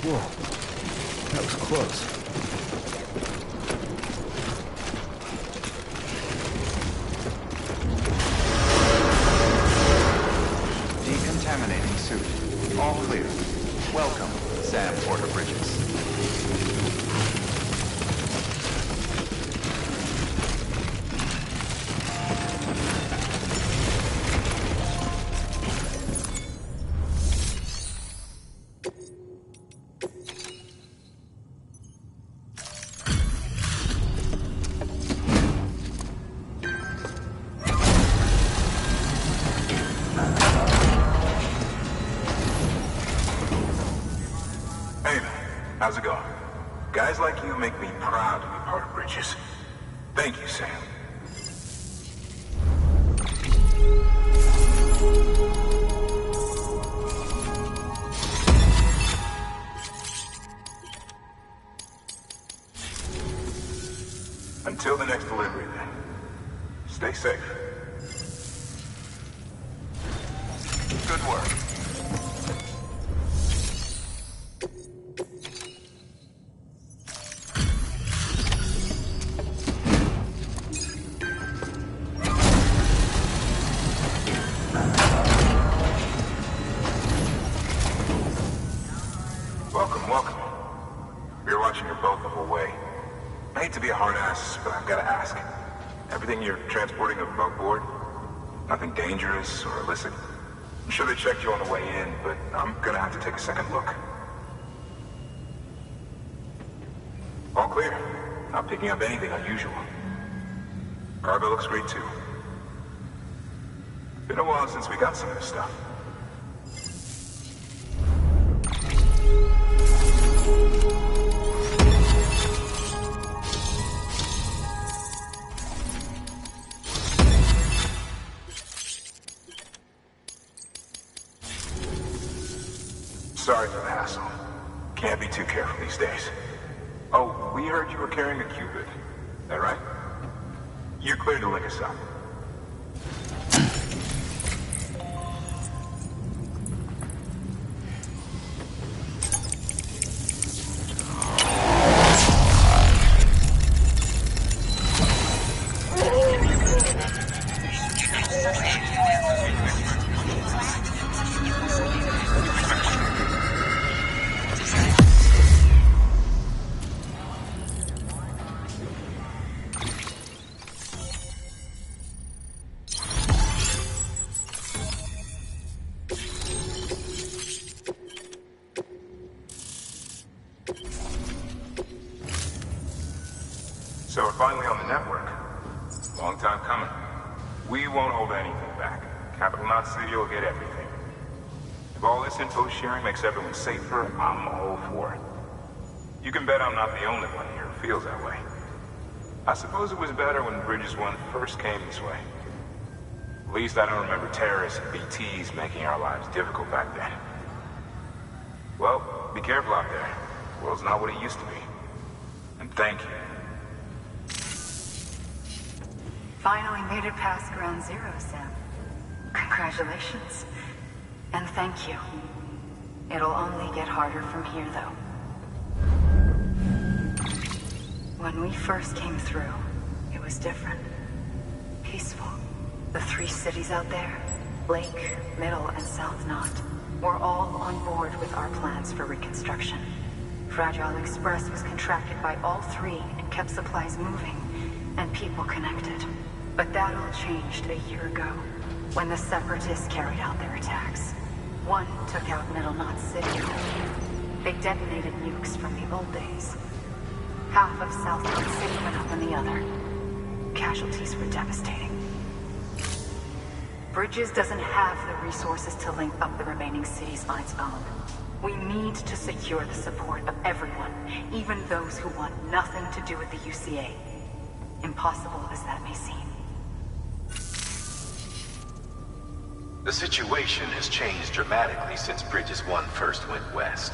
Whoa, that was close. Decontaminating suit. All clear. Welcome, Sam Porter Bridges. How's it going? Guys like you make me proud to be part of Bridges. Thank you, Sam. Until the next delivery, then. Stay safe. Good work. Welcome. You're watching your boat the whole way. I hate to be a hard ass, but I've got to ask. Everything you're transporting above board? Nothing dangerous or illicit? I'm sure they checked you on the way in, but I'm gonna have to take a second look. All clear. Not picking up anything unusual. Cargo looks great too. Been a while since we got some of this stuff. Sorry for the hassle. Can't be too careful these days. Oh, we heard you were carrying a Cupid. That right? You're clear to lick us up. So we're finally on the network. Long time coming. We won't hold anything back. Capital Knot Studio will get everything. If all this info sharing makes everyone safer, I'm all for it. You can bet I'm not the only one here who feels that way. I suppose it was better when Bridges 1 first came this way. At least I don't remember terrorists and BTs making our lives difficult back then. Well, be careful out there. The world's not what it used to be. And thank you. Finally made it past Ground Zero, Sam. Congratulations. And thank you. It'll only get harder from here, though. When we first came through, it was different. Peaceful. The 3 cities out there, Lake, Middle, and South Knot, were all on board with our plans for reconstruction. Fragile Express was contracted by all 3 and kept supplies moving and people connected. But that all changed a year ago, when the Separatists carried out their attacks. One took out Middle Knot City. They detonated nukes from the old days. Half of South Knot City went up in the other. Casualties were devastating. Bridges doesn't have the resources to link up the remaining cities on its own. We need to secure the support of everyone, even those who want nothing to do with the UCA. Impossible as that may seem. The situation has changed dramatically since Bridges 1 first went west.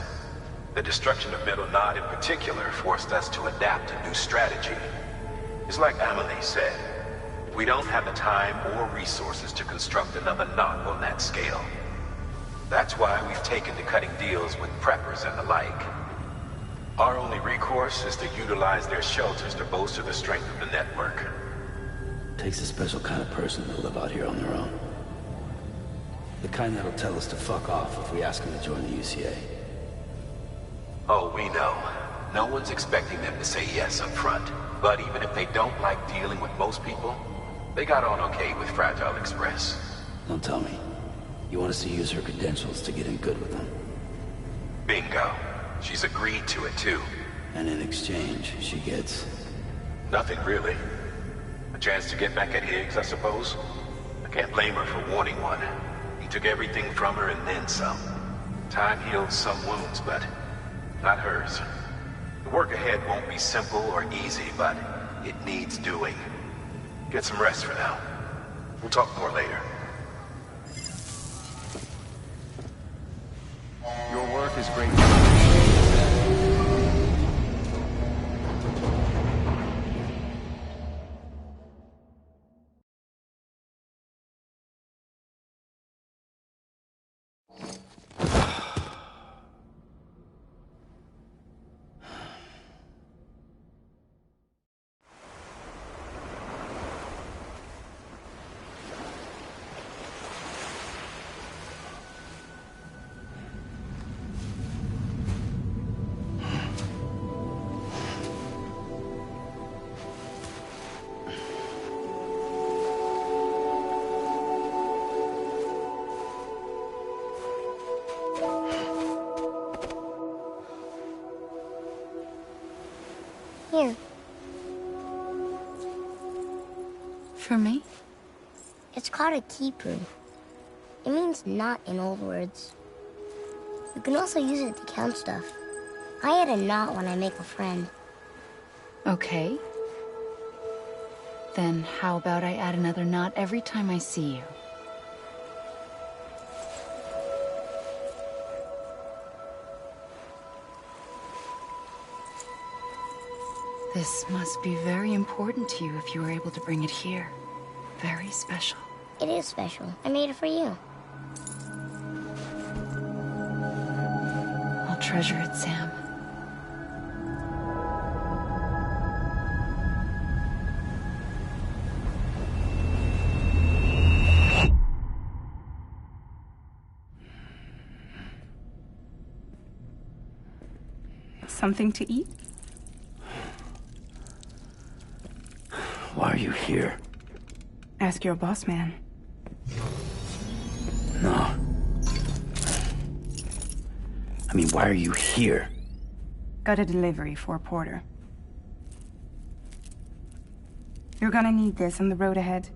The destruction of Middle Knot in particular forced us to adapt a new strategy. It's like Amelie said, we don't have the time or resources to construct another knot on that scale. That's why we've taken to cutting deals with preppers and the like. Our only recourse is to utilize their shelters to bolster the strength of the network. Takes a special kind of person to live out here on their own. The kind that'll tell us to fuck off if we ask them to join the UCA. Oh, we know. No one's expecting them to say yes up front. But even if they don't like dealing with most people, they got on okay with Fragile Express. Don't tell me. You want us to use her credentials to get in good with them? Bingo. She's agreed to it too. And in exchange, she gets... Nothing really. A chance to get back at Higgs, I suppose? I can't blame her for wanting one. He took everything from her and then some. Time heals some wounds, but not hers. The work ahead won't be simple or easy, but it needs doing. Get some rest for now. We'll talk more later. Your work is great. Here. For me? It's called a keeper. It means knot in old words. You can also use it to count stuff. I add a knot when I make a friend. Okay. Then how about I add another knot every time I see you? This must be very important to you if you were able to bring it here. Very special. It is special. I made it for you. I'll treasure it, Sam. Something to eat? Why are you here? Ask your boss man. No. I mean, why are you here? Got a delivery for a porter. You're gonna need this on the road ahead.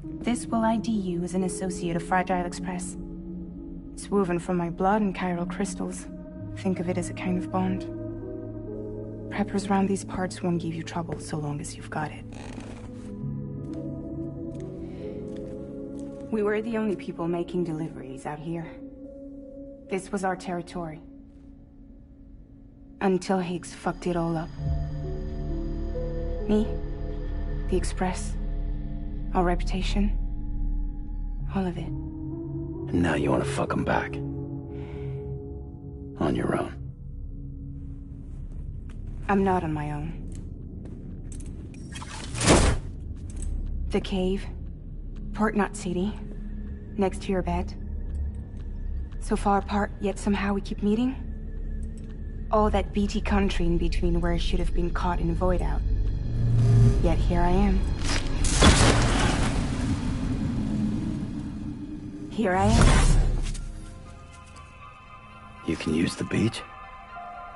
This will ID you as an associate of Fragile Express. It's woven from my blood and chiral crystals. Think of it as a kind of bond. Preppers around these parts won't give you trouble so long as you've got it. We were the only people making deliveries out here. This was our territory. Until Higgs fucked it all up. Me, the Express, our reputation, all of it. And now you want to fuck him back. On your own. I'm not on my own. The cave, Port Knot City, next to your bed. So far apart, yet somehow we keep meeting. All that BT country in between where I should have been caught in a void out. Yet here I am. Here I am. You can use the beach?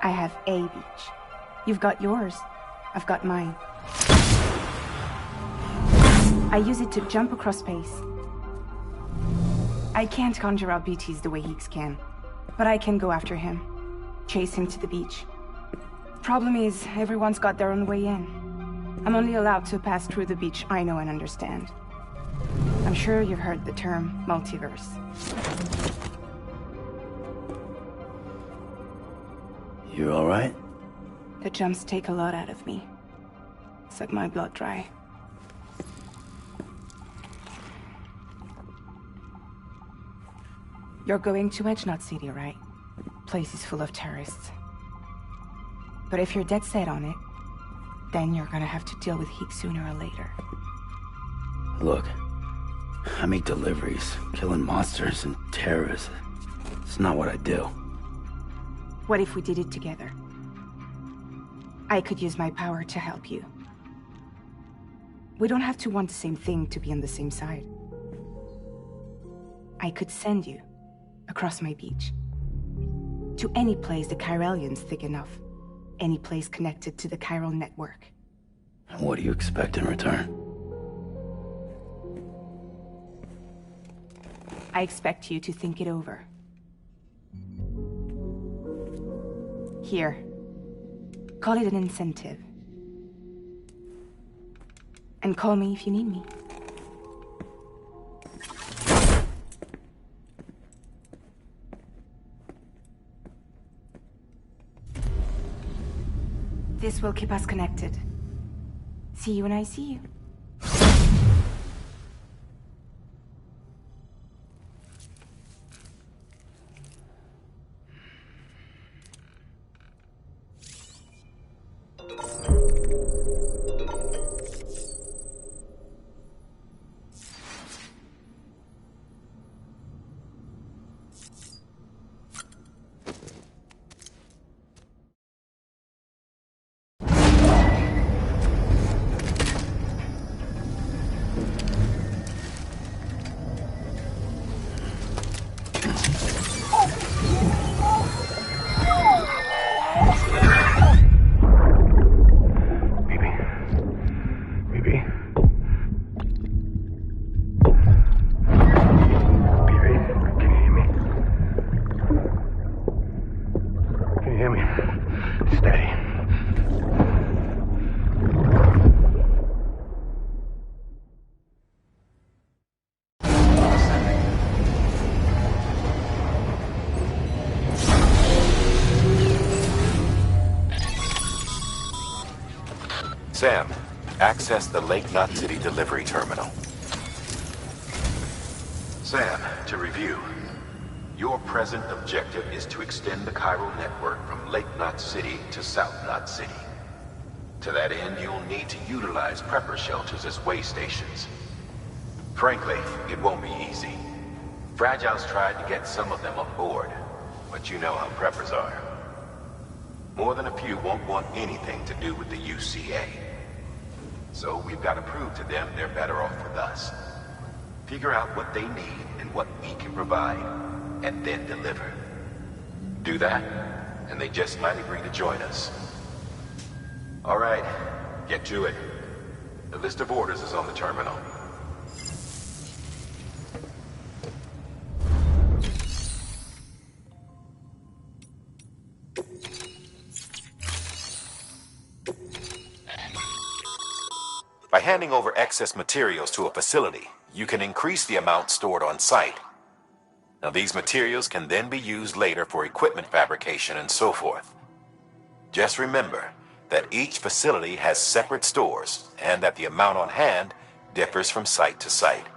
I have a beach. You've got yours. I've got mine. I use it to jump across space. I can't conjure out BTs the way Higgs can, but I can go after him. Chase him to the beach. Problem is, everyone's got their own way in. I'm only allowed to pass through the beach I know and understand. I'm sure you've heard the term multiverse. You all right? The jumps take a lot out of me. Suck my blood dry. You're going to Edge Knot City, right? Place is full of terrorists. But if you're dead set on it, then you're gonna have to deal with Higgs sooner or later. Look, I make deliveries, killing monsters and terrorists. It's not what I do. What if we did it together? I could use my power to help you. We don't have to want the same thing to be on the same side. I could send you across my beach. To any place the Chiralian's thick enough. Any place connected to the chiral network. And what do you expect in return? I expect you to think it over. Here. Call it an incentive. And call me if you need me. This will keep us connected. See you when I see you. Sam, access the Lake Knot City delivery terminal. Sam, to review. Your present objective is to extend the chiral network from Lake Knot City to South Knot City. To that end, you'll need to utilize prepper shelters as way stations. Frankly, it won't be easy. Fragile's tried to get some of them on board, but you know how preppers are. More than a few won't want anything to do with the UCA. So we've got to prove to them they're better off with us. Figure out what they need and what we can provide, and then deliver. Do that, and they just might agree to join us. All right, get to it. The list of orders is on the terminal. By handing over excess materials to a facility, you can increase the amount stored on site. Now, these materials can then be used later for equipment fabrication and so forth. Just remember that each facility has separate stores and that the amount on hand differs from site to site.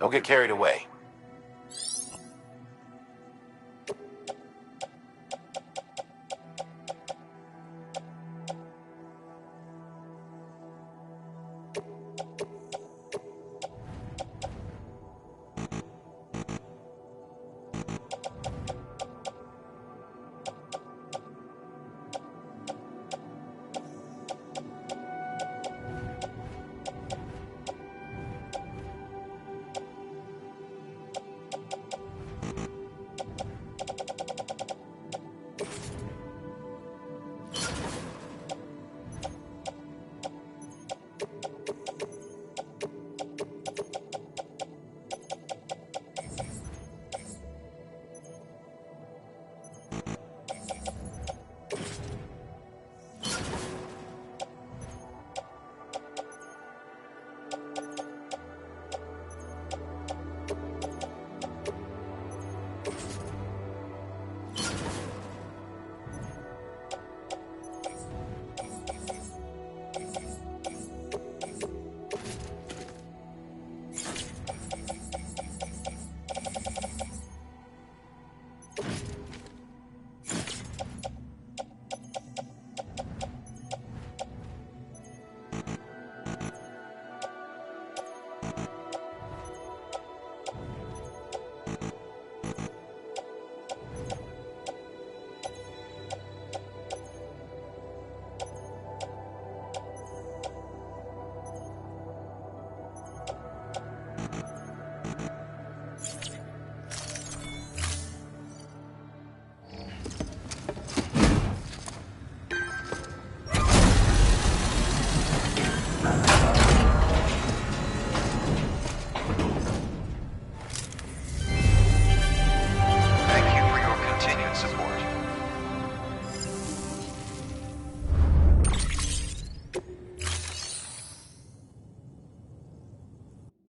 Don't get carried away.